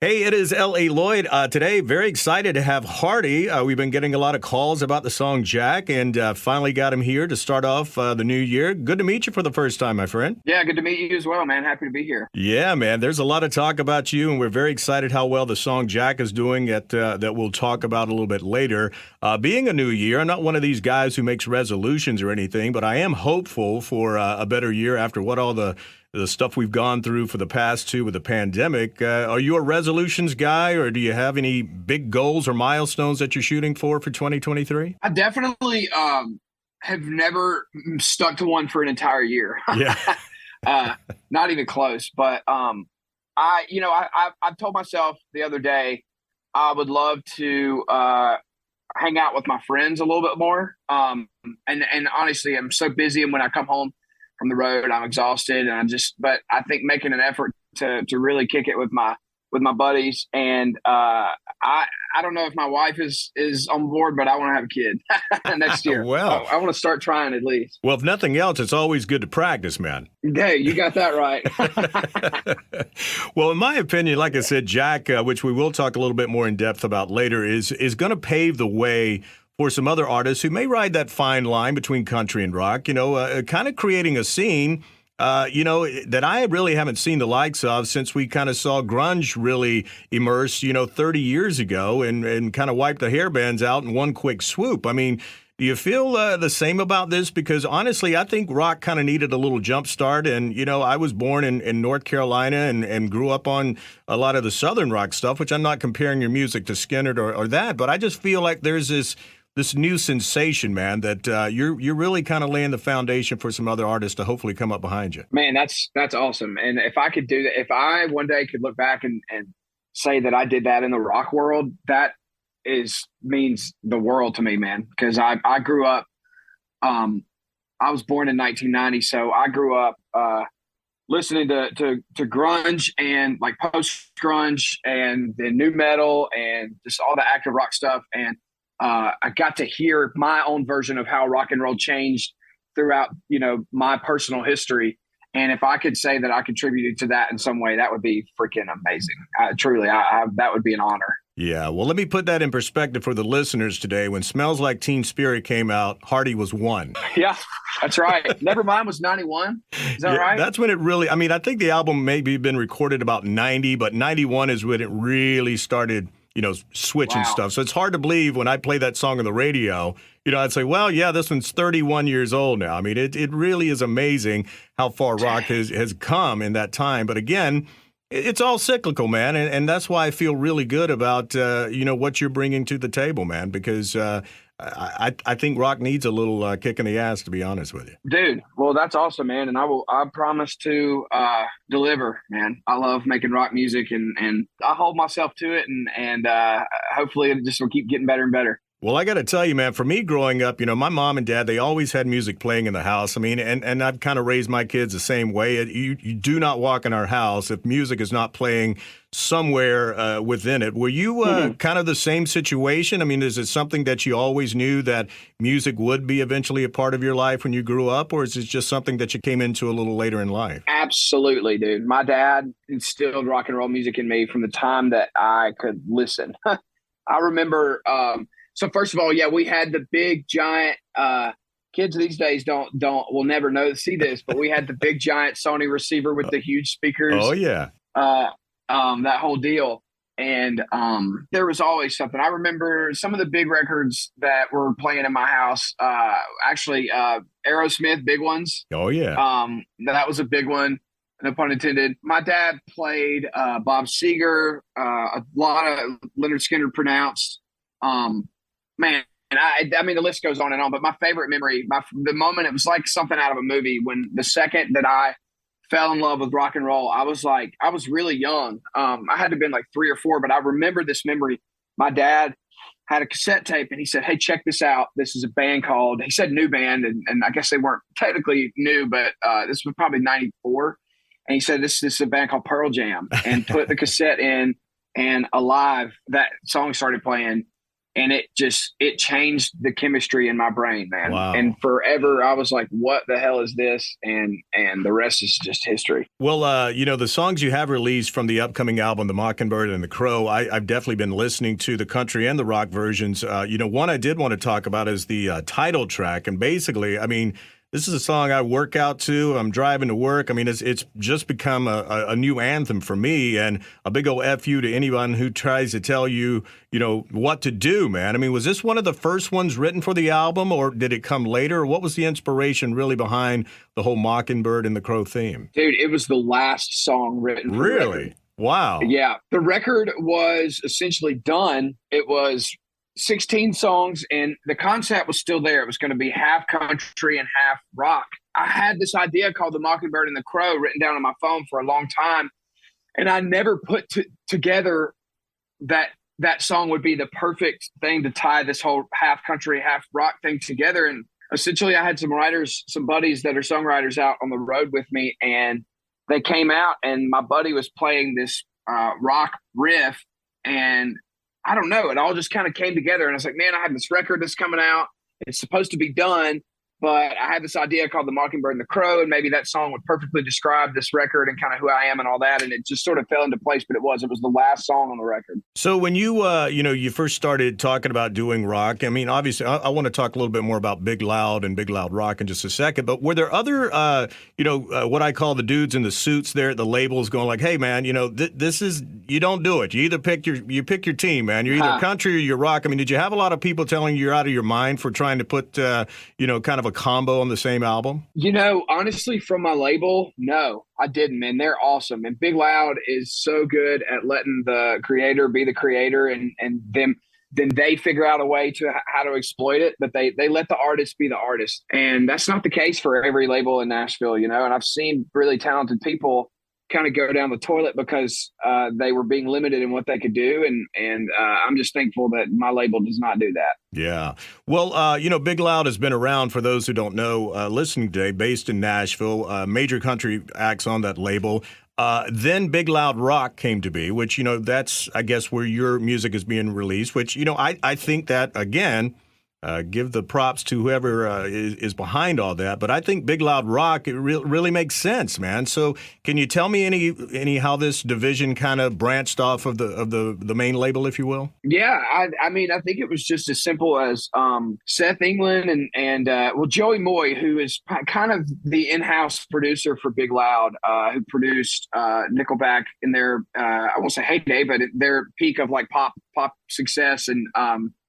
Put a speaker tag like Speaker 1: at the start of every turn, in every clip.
Speaker 1: Hey, it is L.A. Lloyd. Today, very excited to have Hardy. We've been getting a lot of calls about the song Jack, and finally got him here to start off the new year. Good to meet you for the first time, my friend.
Speaker 2: Yeah, good to meet you as well, man. Happy to be here.
Speaker 1: Yeah, man, there's a lot of talk about you, and we're very excited how well the song Jack is doing that we'll talk about a little bit later. Being a new year, I'm not one of these guys who makes resolutions or anything, but I am hopeful for a better year after what all the stuff we've gone through for the past two with the pandemic. Are you a resolutions guy, or do you have any big goals or milestones that you're shooting for 2023?
Speaker 2: I definitely have never stuck to one for an entire year.
Speaker 1: Yeah.
Speaker 2: uh, Not even close. But I've told myself the other day I would love to hang out with my friends a little bit more. And honestly, I'm so busy, and when I come home from the road, I'm exhausted, and but I think making an effort to really kick it with my buddies. And I don't know if my wife is on board, but I want to have a kid next year.
Speaker 1: Well,
Speaker 2: I want to start trying at least.
Speaker 1: well, if nothing else, it's always good to practice, man.
Speaker 2: Hey, you got that right.
Speaker 1: Well, in my opinion, like I said, Jack, which we will talk a little bit more in depth about later, is going to pave the way for some other artists who may ride that fine line between country and rock, kind of creating a scene, that I really haven't seen the likes of since we kind of saw grunge really immerse, 30 years ago and kind of wipe the hairbands out in one quick swoop. I mean, do you feel the same about this? Because honestly, I think rock kind of needed a little jump start. And, I was born in North Carolina and grew up on a lot of the Southern rock stuff, which I'm not comparing your music to Skinner or that. But I just feel like there's this new sensation, man, that you're really kind of laying the foundation for some other artists to hopefully come up behind you.
Speaker 2: Man, that's awesome. And if I could do that, if I one day could look back and say that I did that in the rock world, that means the world to me, man. Because I grew up, I was born in 1990, so I grew up listening to grunge and like post grunge and then new metal and just all the active rock stuff. And I got to hear my own version of how rock and roll changed throughout, my personal history. And if I could say that I contributed to that in some way, that would be freaking amazing. Truly, that would be an honor.
Speaker 1: Yeah, well, let me put that in perspective for the listeners today. When Smells Like Teen Spirit came out, Hardy was one.
Speaker 2: Yeah, that's right. Nevermind was 91. Is that right?
Speaker 1: That's when it really, I think the album maybe been recorded about 90, but 91 is when it really started switching
Speaker 2: Wow.
Speaker 1: stuff. So it's hard to believe when I play that song on the radio, I'd say, well, yeah, this one's 31 years old now. I mean, it really is amazing how far rock has come in that time. But again, it's all cyclical, man. And that's why I feel really good about, what you're bringing to the table, man, because I think rock needs a little kick in the ass, to be honest with you.
Speaker 2: Dude, well, that's awesome, man. And I promise to deliver, man. I love making rock music, and I hold myself to it, and hopefully it just will keep getting better and better.
Speaker 1: Well, I got to tell you, man, for me growing up, my mom and dad, they always had music playing in the house. I mean, and I've kind of raised my kids the same way. You do not walk in our house if music is not playing somewhere within it. Were you kind of the same situation? I mean, is it something that you always knew that music would be eventually a part of your life when you grew up, or is it just something that you came into a little later in life?
Speaker 2: Absolutely, dude. My dad instilled rock and roll music in me from the time that I could listen. I remember. So first of all, yeah, we had the big giant. Kids these days will never see this, but we had the big giant Sony receiver with the huge speakers.
Speaker 1: Oh yeah.
Speaker 2: That whole deal. And there was always something. I remember some of the big records that were playing in my house. Actually, Aerosmith, big ones.
Speaker 1: Oh yeah.
Speaker 2: That was a big one. No pun intended. My dad played Bob Seger, a lot of Leonard Skinner pronounced. Man, and I mean, the list goes on and on, but my favorite memory, the moment, it was like something out of a movie when the second that I fell in love with rock and roll, I was really young. I had to have been like 3 or 4, but I remember this memory. My dad had a cassette tape and he said, "Hey, check this out. This is a band called," he said new band. And I guess they weren't technically new, but this was probably 94. And he said, this is a band called Pearl Jam, and put the cassette in, and Alive, that song started playing. and it changed the chemistry in my brain, man.
Speaker 1: Wow.
Speaker 2: And forever I was like, what the hell is this? And the rest is just history.
Speaker 1: Well, the songs you have released from the upcoming album, The Mockingbird and The Crow, I've definitely been listening to the country and the rock versions. One I did want to talk about is the title track. And basically, I mean, this is a song I work out to. I'm driving to work. I mean, it's just become a new anthem for me, and a big old F you to anyone who tries to tell you, what to do, man. I mean, was this one of the first ones written for the album, or did it come later? Or what was the inspiration really behind the whole Mockingbird and the Crow theme?
Speaker 2: Dude, it was the last song written for the record.
Speaker 1: Really? Wow.
Speaker 2: Yeah. The record was essentially done. It was 16 songs, and the concept was still there. It was going to be half country and half rock. I had this idea called The Mockingbird and the Crow written down on my phone for a long time, and I never put together that song would be the perfect thing to tie this whole half country, half rock thing together. And essentially I had some buddies that are songwriters out on the road with me, and they came out, and my buddy was playing this rock riff, and I don't know. It all just kind of came together. And I was like, man, I have this record that's coming out. It's supposed to be done. But I had this idea called The Mockingbird and the Crow, and maybe that song would perfectly describe this record and kind of who I am and all that. And it just sort of fell into place, but it was the last song on the record.
Speaker 1: So when you first started talking about doing rock, I mean, obviously I want to talk a little bit more about Big Loud and Big Loud Rock in just a second, but were there other, what I call the dudes in the suits there at the labels going like, hey man, this is, you don't do it. You either pick your team, man. You're either country or you're rock. I mean, did you have a lot of people telling you you're out of your mind for trying to put, kind of a combo on the same album?
Speaker 2: Honestly, from my label, no, I didn't, man. They're awesome. And Big Loud is so good at letting the creator be the creator, and then they figure out a way to how to exploit it, but they let the artist be the artist. And that's not the case for every label in Nashville, and I've seen really talented people kind of go down the toilet because they were being limited in what they could do. And I'm just thankful that my label does not do that.
Speaker 1: Yeah. Well, Big Loud has been around, for those who don't know, listening today, based in Nashville, major country acts on that label. Then Big Loud Rock came to be, which, that's, I guess, where your music is being released, which, I think that, again, give the props to whoever is behind all that. But I think Big Loud Rock, it really makes sense, man. So can you tell me any how this division kind of branched off of the main label, if you will?
Speaker 2: Yeah, I mean, I think it was just as simple as Seth England and Joey Moy, who is kind of the in-house producer for Big Loud, who produced Nickelback in their, I won't say heyday, but their peak of like pop success, and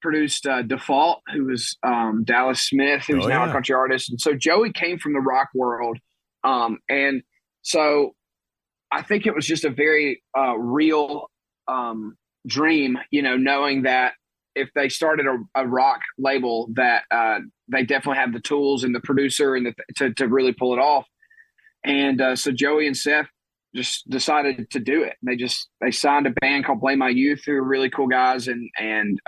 Speaker 2: produced Default, who was Dallas Smith, who's now a country artist. And so Joey came from the rock world. And so I think it was just a very real dream, knowing that if they started a rock label, that they definitely have the tools and the producer and to really pull it off. And so Joey and Seth just decided to do it. They signed a band called Blame My Youth, who are really cool guys, and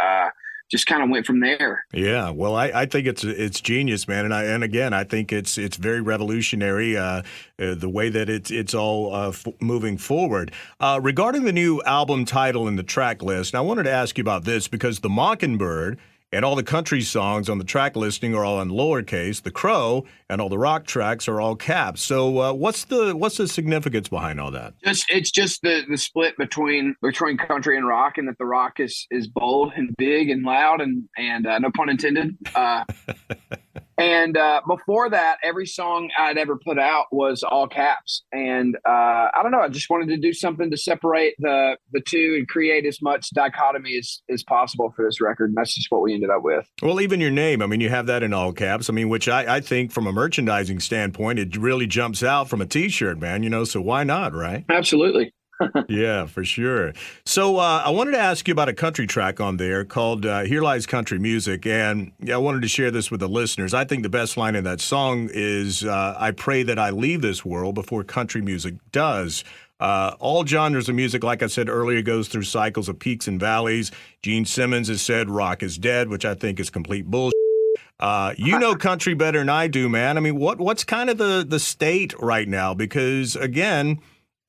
Speaker 2: just kind of went from there.
Speaker 1: Yeah, well, I think it's genius, man, and again, I think it's very revolutionary the way that it's all moving forward. Regarding the new album title and the track list, I wanted to ask you about this because the Mockingbird and all the country songs on the track listing are all in lowercase. The Crow and all the rock tracks are all caps. So what's the significance behind all that?
Speaker 2: It's just the split between country and rock, and that the rock is bold and big and loud and no pun intended. And before that, every song I'd ever put out was all caps. And I don't know, I just wanted to do something to separate the two and create as much dichotomy as possible for this record. And that's just what we ended up with.
Speaker 1: Well, even your name, I mean, you have that in all caps. I mean, which I think from a merchandising standpoint, it really jumps out from a T-shirt, man, so why not, right?
Speaker 2: Absolutely.
Speaker 1: Yeah, for sure. So I wanted to ask you about a country track on there called Here Lies Country Music. And I wanted to share this with the listeners. I think the best line in that song is, I pray that I leave this world before country music does. All genres of music, like I said earlier, goes through cycles of peaks and valleys. Gene Simmons has said rock is dead, which I think is complete bullshit. You know country better than I do, man. I mean, what's kind of the state right now? Because, again,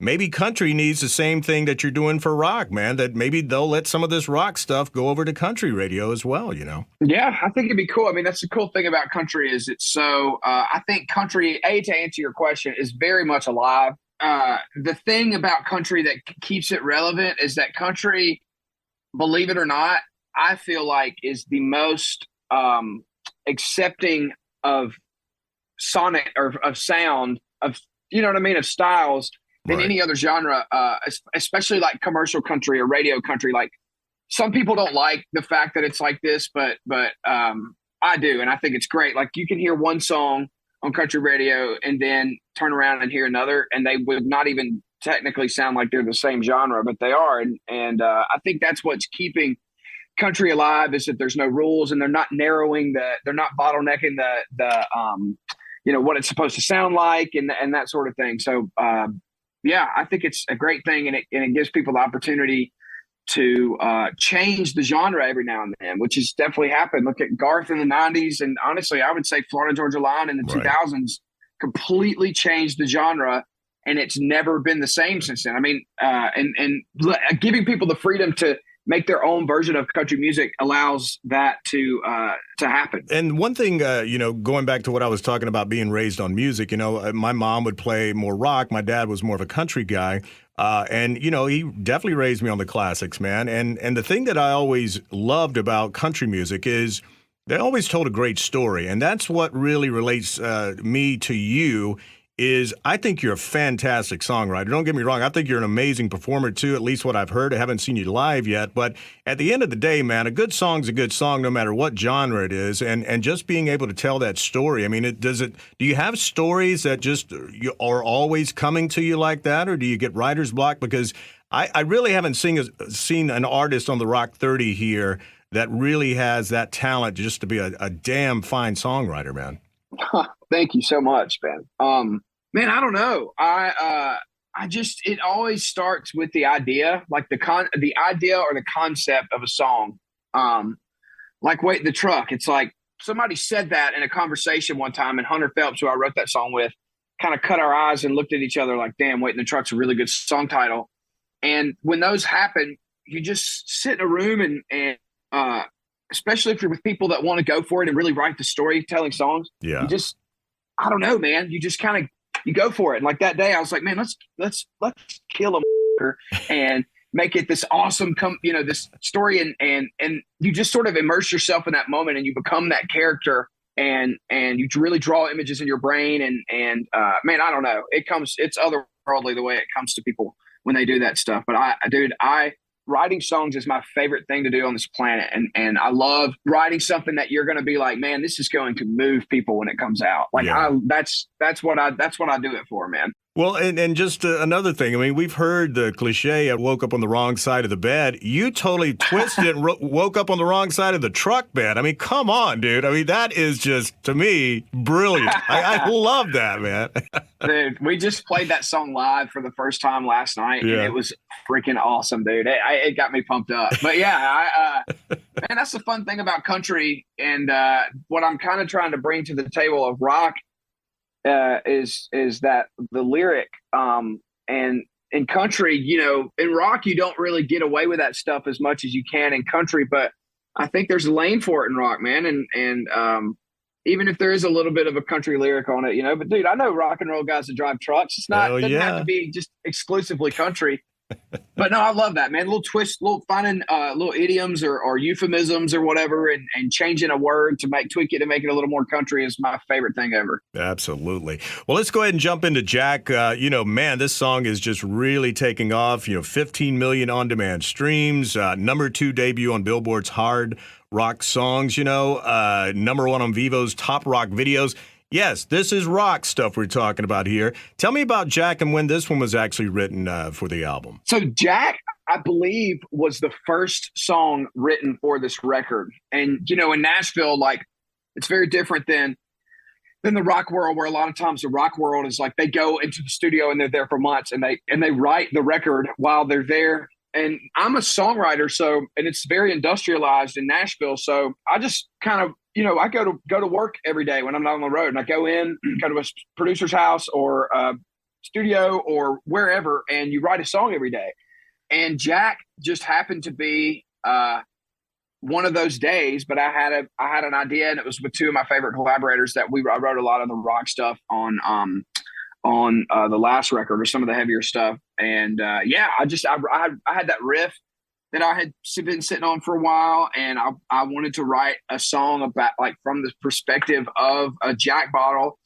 Speaker 1: maybe country needs the same thing that you're doing for rock, man, that maybe they'll let some of this rock stuff go over to country radio as well, you know?
Speaker 2: Yeah, I think it'd be cool. I mean, that's the cool thing about country is it's so, I think country, to answer your question, is very much alive. The thing about country that keeps it relevant is that country, believe it or not, I feel like is the most accepting of sonic or of sound of, you know what I mean, of styles than
Speaker 1: Right.
Speaker 2: any other genre, especially like commercial country or radio country. Like some people don't like the fact that it's like this, but I do, and I think it's great. Like you can hear one song on country radio and then turn around and hear another, and they would not even technically sound like they're the same genre, but they are. And I think that's what's keeping country alive is that there's no rules and they're not they're not bottlenecking the you know, what it's supposed to sound like and that sort of thing. So yeah, I think it's a great thing, and it gives people the opportunity to change the genre every now and then, which has definitely happened. Look at Garth in the 90s, and honestly, I would say Florida Georgia Line in the
Speaker 1: Right.
Speaker 2: 2000s completely changed the genre, and it's never been the same since then. I mean, and giving people the freedom to make their own version of country music allows that to happen.
Speaker 1: And one thing, you know, going back to what I was talking about being raised on music, you know, my mom would play more rock. My dad was more of a country guy. And, you know, he definitely raised me on the classics, man. And the thing that I always loved about country music is they always told a great story. And that's what really relates me to you is I think you're a fantastic songwriter. Don't get me wrong. I think you're an amazing performer, too, at least what I've heard. I haven't seen you live yet. But at the end of the day, man, a good song's a good song no matter what genre it is. And just being able to tell that story, I mean, do you have stories that just are always coming to you like that? Or do you get writer's block? Because I really haven't seen an artist on the Rock 30 here that really has that talent just to be a damn fine songwriter, man.
Speaker 2: Thank you so much, man. Man, I don't know. I just, it always starts with the idea, like the idea or the concept of a song. Like Wait in the Truck. It's like somebody said that in a conversation one time, and Hunter Phelps, who I wrote that song with, kind of cut our eyes and looked at each other like, damn, Wait in the Truck's a really good song title. And when those happen, you just sit in a room and especially if you're with people that want to go for it and really write the storytelling songs.
Speaker 1: Yeah.
Speaker 2: You just, I don't know, man. You just kind of, you go for it. And like that day I was like, man, let's kill a and make it this awesome, this story. And you just sort of immerse yourself in that moment and you become that character and you really draw images in your brain. And man, I don't know. It's otherworldly the way it comes to people when they do that stuff. But writing songs is my favorite thing to do on this planet. And I love writing something that you're going to be like, man, this is going to move people when it comes out. Like that's what I do it for, man.
Speaker 1: Well, and just another thing. I mean, we've heard the cliche, I woke up on the wrong side of the bed. You totally twisted it and woke up on the wrong side of the truck bed. I mean, come on, dude. I mean, that is just, to me, brilliant. I love that, man.
Speaker 2: Dude, we just played that song live for the first time last night. Yeah. And it was freaking awesome, dude. It got me pumped up. But yeah, man, that's the fun thing about country. And what I'm kind of trying to bring to the table of rock is that the lyric and in country, in rock you don't really get away with that stuff as much as you can in country, but I think there's a lane for it in rock, man. And even if there is a little bit of a country lyric on it, but dude, I know rock and roll guys that drive trucks. It doesn't have to be just exclusively country. But no, I love that, man. Little twist, finding little idioms or euphemisms or whatever, and changing a word to tweak it to make it a little more country is my favorite thing ever.
Speaker 1: Absolutely. Well, let's go ahead and jump into Jack. Man, this song is just really taking off. 15 million on-demand streams, number 2 debut on Billboard's Hard Rock Songs. Number 1 on Vevo's Top Rock Videos. Yes, this is rock stuff we're talking about here. Tell me about Jack and when this one was actually written for the album.
Speaker 2: So Jack, I believe, was the first song written for this record. And, in Nashville, it's very different than the rock world, where a lot of times the rock world is like they go into the studio and they're there for months and they write the record while they're there. And I'm a songwriter, and it's very industrialized in Nashville. So I just kind of, I go to work every day when I'm not on the road, and I go to a producer's house or studio or wherever, and you write a song every day. And Jack just happened to be one of those days. But I had an idea, and it was with two of my favorite collaborators that I wrote a lot of the rock stuff on the last record, or some of the heavier stuff. And I had that riff that I had been sitting on for a while, and I wanted to write a song about, like, from the perspective of a Jack bottle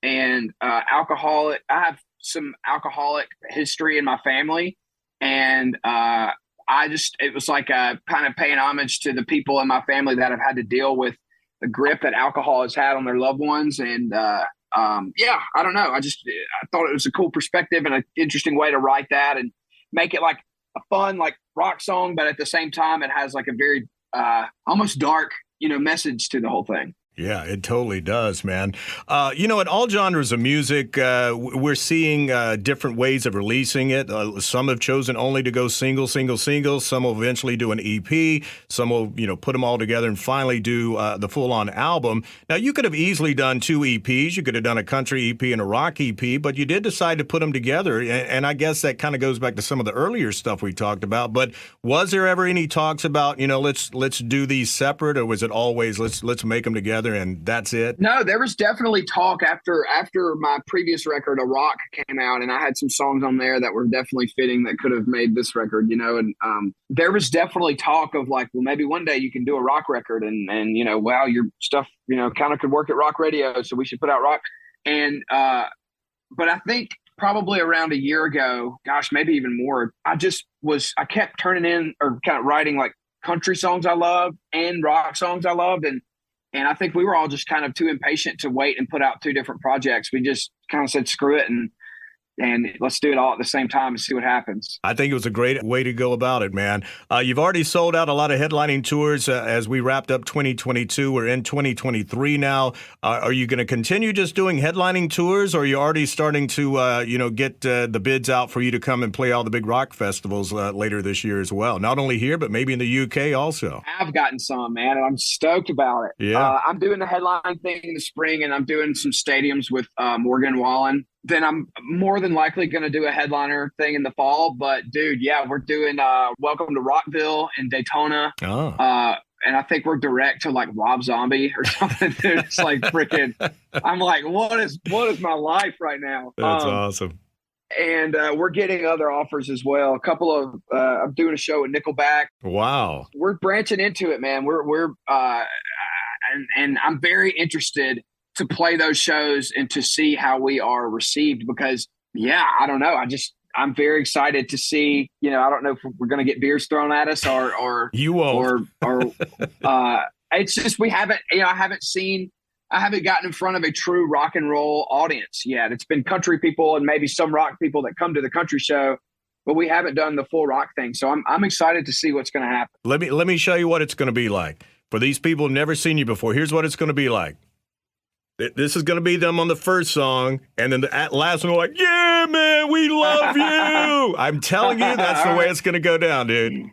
Speaker 2: and alcoholic. I have some alcoholic history in my family, and it was like a kind of paying homage to the people in my family that have had to deal with the grip that alcohol has had on their loved ones. And I don't know. I thought it was a cool perspective and an interesting way to write that and make it like a fun, like, rock song, but at the same time, it has like a very almost dark, message to the whole thing.
Speaker 1: Yeah, it totally does, man. In all genres of music, we're seeing different ways of releasing it. Some have chosen only to go single. Some will eventually do an EP. Some will, put them all together and finally do the full-on album. Now, you could have easily done 2 EPs. You could have done a country EP and a rock EP, but you did decide to put them together. And I guess that kind of goes back to some of the earlier stuff we talked about. But was there ever any talks about, let's do these separate, or was it always let's make them together and that's it?
Speaker 2: No, there was definitely talk after my previous record, A Rock, came out, and I had some songs on there that were definitely fitting that could have made this record, and there was definitely talk of, like, well, maybe one day you can do a rock record, and wow, your stuff, kind of could work at rock radio, so we should put out rock. And but I think probably around a year ago, gosh, maybe even more, I kept turning in, or kind of writing, like, country songs I loved and rock songs I loved. And I think we were all just kind of too impatient to wait and put out 2 different projects. We just kind of said, screw it, and let's do it all at the same time and see what happens.
Speaker 1: I think it was a great way to go about it, man. You've already sold out a lot of headlining tours as we wrapped up 2022. We're in 2023 now. Are you going to continue just doing headlining tours, or are you already starting to, get the bids out for you to come and play all the big rock festivals later this year as well? Not only here, but maybe in the UK also.
Speaker 2: I've gotten some, man, and I'm stoked about it.
Speaker 1: Yeah.
Speaker 2: I'm doing the headline thing in the spring, and I'm doing some stadiums with Morgan Wallen. Then I'm more than likely going to do a headliner thing in the fall. But, dude, yeah, we're doing Welcome to Rockville in Daytona.
Speaker 1: Oh.
Speaker 2: And I think we're direct to, like, Rob Zombie or something. Dude, it's like freaking – I'm like, what is my life right now?
Speaker 1: That's awesome.
Speaker 2: And we're getting other offers as well. A couple of I'm doing a show with Nickelback.
Speaker 1: Wow.
Speaker 2: We're branching into it, man. We're and I'm very interested to play those shows and to see how we are received, because I don't know. I'm very excited to see, I don't know if we're going to get beers thrown at us or
Speaker 1: you won't,
Speaker 2: or it's just, I haven't gotten in front of a true rock and roll audience yet. It's been country people and maybe some rock people that come to the country show, but we haven't done the full rock thing. So I'm excited to see what's going to happen.
Speaker 1: Let me show you what it's going to be like. For these people who've never seen you before, here's what it's going to be like. This is going to be them on the first song, and then the last one, like, yeah, man, we love you. I'm telling you, that's the way it's going to go down, dude.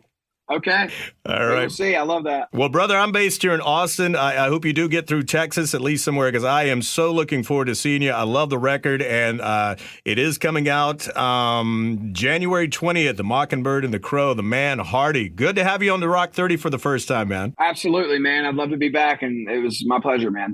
Speaker 2: Okay.
Speaker 1: All right.
Speaker 2: We'll see. I love that.
Speaker 1: Well, brother, I'm based here in Austin. I hope you do get through Texas, at least somewhere, because I am so looking forward to seeing you. I love the record, and it is coming out January 20th, The Mockingbird and the Crow, the man Hardy. Good to have you on the Rock 30 for the first time, man.
Speaker 2: Absolutely, man. I'd love to be back, and it was my pleasure, man.